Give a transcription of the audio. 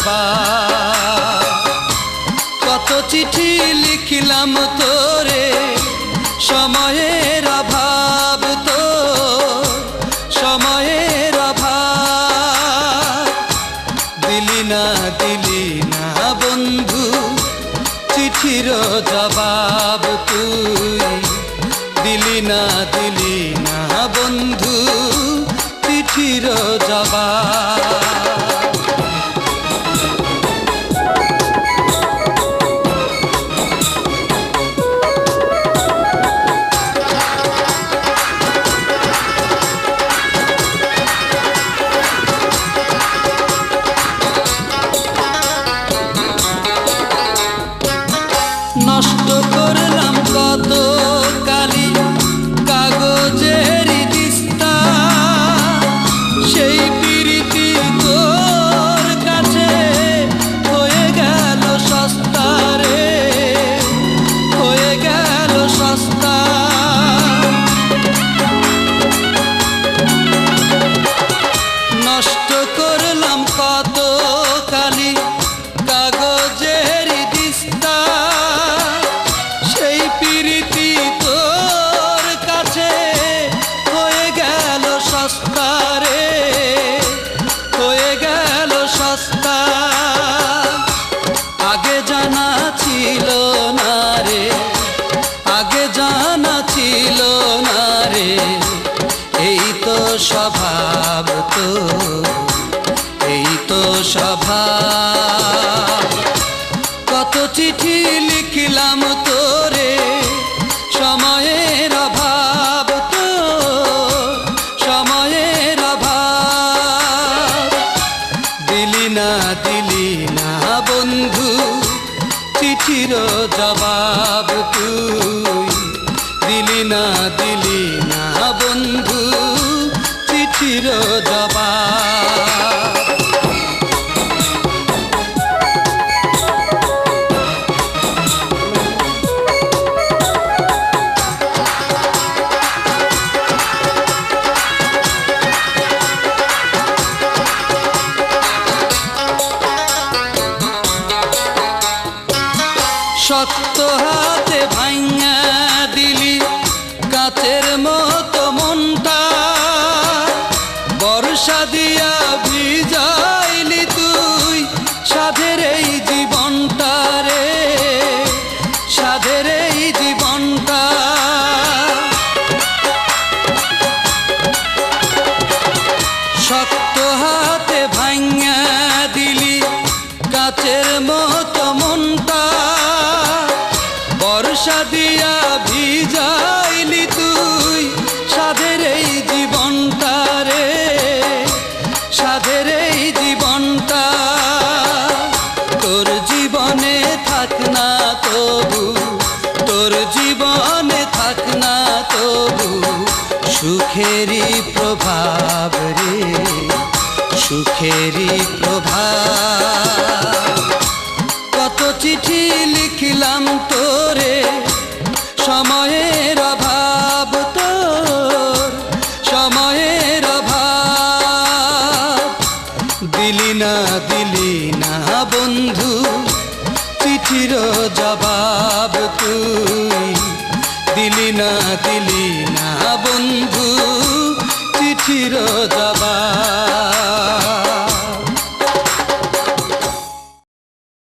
জবাব। কত চিঠি লিখিলাম তোরে, সময়ের অভাব, তো সময়ের অভাব। দিলি না বন্ধু চিঠির জবাব, তুই দিলি না বন্ধু চিঠির জবাব। নষ্ট করলাম কত কালি কাগজের দিস্তা, সেই প্রীতি তোর কাছে হয়ে গেল সস্তা রে, হয়ে গেল সস্তা। নষ্ট করলাম কত কালি কাগজের দিস্তা, সেই প্রীতি তোর কাছে হয়ে গেল সস্তা রে, হয়ে গেল সস্তা। আগে জানা ছিল না রে, আগে জানা ছিল না রে, এই তো স্বভাব, তো এই তো স্বভাব। কত চিঠি লিখিলাম তোরে, সময়ের অভাব, তো সময়ের অভাব। দিলি না বন্ধু চিঠির জবাব, তুই দিলি না বন্ধু চিঠির জবাব। শক্ত হাতে ভাঙা দিলি কাচের মতো মনটা, বর্ষা দিয়া ভিজাইলি তুই সাধের এই জীবনটা রে, সাধের এই জীবনটা। শক্ত হাতে ভাঙা দিলি কাচের মতো মনটা, বর্ষা দিয়া ভিজাইলি তুই সাধের এই জীবনটা রে, সাধের এই জীবনটা। তোর জীবনে থাক না তবু, তোর জীবনে থাক না তবু সুখেরই প্রভাব রে, সুখেরই প্রভাব। কত চিঠি লিখিলাম তোরে, সময়ের অভাব, তোর সময়ের অভাব। দিলি না বন্ধু চিঠির জবাব, তুই দিলি না বন্ধু চিঠির জবাব।